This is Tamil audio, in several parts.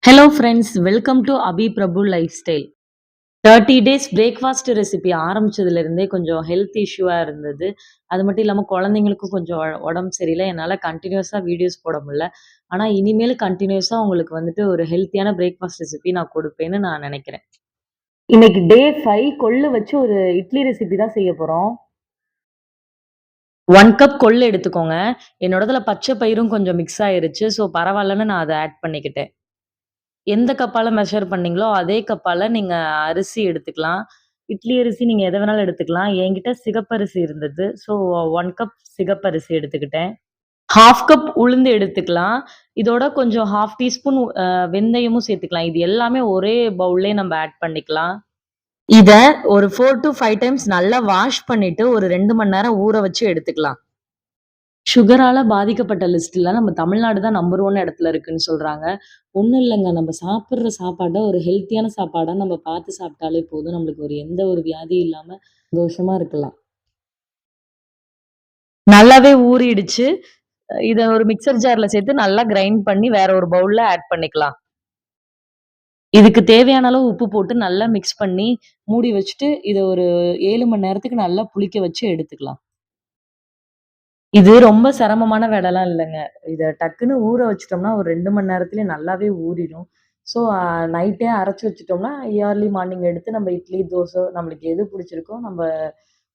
Hello friends, welcome to Abi Prabhu lifestyle. 30 days breakfast recipe ஆரம்பிச்சதுலேருந்தே கொஞ்சம் ஹெல்த் இஷ்யூவா இருந்தது. அது மட்டும் இல்லாம குழந்தைங்களுக்கும் கொஞ்சம் உடம்பு சரியில்ல. என்னால கன்டினியூஸா வீடியோஸ் போட முடியல. ஆனா இனிமேல் கன்டினியூஸா உங்களுக்கு வந்துட்டு ஒரு ஹெல்த்தியான பிரேக்ஃபாஸ்ட் ரெசிபி நான் கொடுப்பேன்னு நான் நினைக்கிறேன். இன்னைக்கு டே 5 கொள்ளு வச்சு ஒரு இட்லி ரெசிபி தான் செய்ய போறோம். 1 கப் கொள்ளு எடுத்துக்கோங்க. என்னோடதுல பச்சை பயிரும் கொஞ்சம் மிக்ஸ் ஆயிருச்சு. ஸோ பரவாயில்லன்னு நான் அத ஆட் பண்ணிக்கிட்டேன். எந்த கப்பால மெஷர் பண்ணீங்களோ, அதே கப்பால நீங்க அரிசி எடுத்துக்கலாம். இட்லி அரிசி நீங்க எத வேணாலும் எடுத்துக்கலாம். என்கிட்ட சிகப்பரிசி இருந்தது. ஸோ 1 கப் சிகப்பரிசி எடுத்துக்கிட்டேன். 1/2 கப் உளுந்து எடுத்துக்கலாம். இதோட கொஞ்சம் 1/2 டீஸ்பூன் வெந்தயமும் சேர்த்துக்கலாம். இது எல்லாமே ஒரே பவுல்லயே நம்ம ஆட் பண்ணிக்கலாம். இத ஒரு 4 டூ 5 டைம்ஸ் நல்லா வாஷ் பண்ணிட்டு, ஒரு 2 மணி நேரம் ஊற வச்சு எடுத்துக்கலாம். சுகரால பாதிக்கப்பட்ட லிஸ்ட்ல நம்ம தமிழ்நாடு தான் நம்பர் 1 இடத்துல இருக்குன்னு சொல்றாங்க. ஒண்ணும் இல்லங்க. நம்ம சாப்பிடுற சாப்பாட ஒரு ஹெல்த்தியான சாப்பாடா நம்ம பார்த்து சாப்பிட்டாலே போதும். நம்மளுக்கு எந்த ஒரு வியாதியும் இல்லாம சந்தோஷமா இருக்கலாம். நல்லாவே ஊறிடுச்சு. இத ஒரு மிக்ஸர் ஜார்ல சேர்த்து நல்லா கிரைண்ட் பண்ணி வேற ஒரு பவுல்ல ஆட் பண்ணிக்கலாம். இதுக்கு தேவையான அளவு உப்பு போட்டு நல்லா மிக்ஸ் பண்ணி மூடி வச்சுட்டு, இத ஒரு 7 மணி நேரத்துக்கு நல்லா புளிக்க வச்சு எடுத்துக்கலாம். இது ரொம்ப சிரமமான வேலைலாம் இல்லங்க. இத டக்குன்னு ஊற வச்சுட்டோம்னா, ஒரு 2 மணி நேரத்திலேயே நல்லாவே ஊறிடும். ஸோ, நைட்டே அரைச்சு வச்சுட்டோம்னா, இயர்லி மார்னிங் எடுத்து நம்ம இட்லி, தோசை நம்மளுக்கு எது பிடிச்சிருக்கோ நம்ம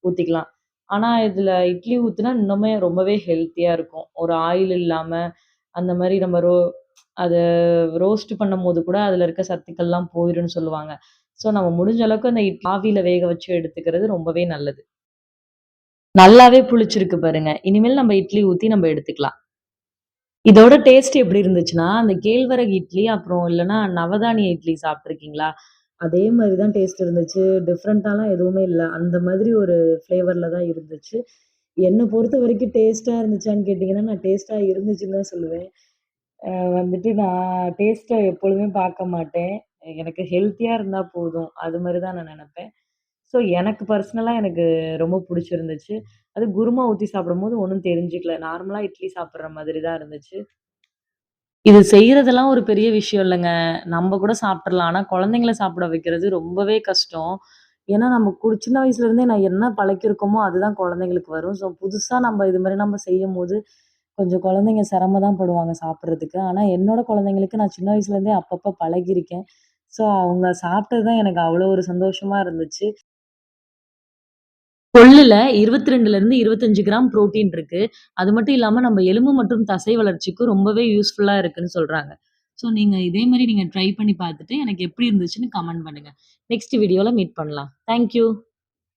ஊத்திக்கலாம். ஆனா, இதுல இட்லி ஊத்துனா இன்னுமே ரொம்பவே ஹெல்த்தியா இருக்கும். ஒரு ஆயில் இல்லாம, அந்த மாரி நம்ம அத ரோஸ்ட் பண்ணும்போது கூட அதுல இருக்க சத்துக்கள்லாம் போயிரும்னு சொல்லுவாங்க. ஸோ, நம்ம முடிஞ்ச அளவுக்கு அந்த ஆவியில வேக வச்சு எடுத்துக்கிறது ரொம்பவே நல்லது. நல்லாவே புளிச்சிருக்கு பாருங்க. இனிமேல் நம்ம இட்லி ஊத்தி நம்ம எடுத்துக்கலாம். இதோட டேஸ்ட் எப்படி இருந்துச்சுன்னா, அந்த கேழ்வரகு இட்லி, அப்புறம் இல்லன்னா நவதானிய இட்லி சாப்ட்டுருக்கீங்களா? அதே மாரி தான் டேஸ்ட் இருந்துச்சு. டிஃபரண்டாலாம் எதுவுமே இல்ல. அந்த மாதிரி ஒரு ஃப்ளேவர்ல தான் இருந்துச்சு. என்ன பொறுத்தவரைக்கும் டேஸ்ட்டா இருந்துச்சான்னு கேட்டீங்கன்னா, நான் டேஸ்ட்டா இருந்துச்சுன்னு தான் சொல்லுவேன். வந்துட்டு நான் டேஸ்ட்ட எப்பொழுதுமே பார்க்க மாட்டேன். எனக்கு ஹெல்த்தியா இருந்தா போதும். அது மாரி தான் நான் நெனப்பேன். ஸோ, எனக்கு பர்சனலா எனக்கு ரொம்ப புடிச்சிருந்துச்சு. அது குருமா ஊத்தி சாப்பிடும்போது ஒண்ணும் தெரிஞ்சுக்கல. நார்மலா இட்லி சாப்பிடுற மாதிரி தான் இருந்துச்சு. இது செய்றதெல்லாம் ஒரு பெரிய விஷயம் இல்லங்க. நம்ப கூட சாப்ட்டுறலாம். ஆனா குழந்தைங்கள சாப்பிட வைக்கிறது ரொம்பவே கஷ்டம். ஏன்னா நம்ம சின்ன வயசுல இருந்தே நான் என்ன பழக்கியிருக்கோமோ, அதுதான் குழந்தைங்களுக்கு வரும். ஸோ புதுசா நம்ம இது மாரி நம்ம செய்யும்போது, கொஞ்சம் குழந்தைங்க சிரமம் தான் படுவாங்க சாப்பிடுறதுக்கு. ஆனா என்னோட குழந்தைங்களுக்கு நான் சின்ன வயசுல இருந்தே அப்பப்ப பழகியிருக்கேன். ஸோ அவங்க சாப்பிட்டது தான் எனக்கு அவ்வளோ ஒரு சந்தோஷமா இருந்துச்சு. கொள்ளுல 22லருந்து 25 கிராம் புரோட்டீன் இருக்கு. அது மட்டும் இல்லாம நம்ம எலும்பு மற்றும் தசை வளர்ச்சிக்கும் ரொம்பவே யூஸ்ஃபுல்லா இருக்குன்னு சொல்றாங்க. ஸோ நீங்க இதே மாரி நீங்க ட்ரை பண்ணி பார்த்துட்டு எனக்கு எப்படி இருந்துச்சுன்னு கமெண்ட் பண்ணுங்க. நெக்ஸ்ட் வீடியோல மீட் பண்ணலாம். Thank you.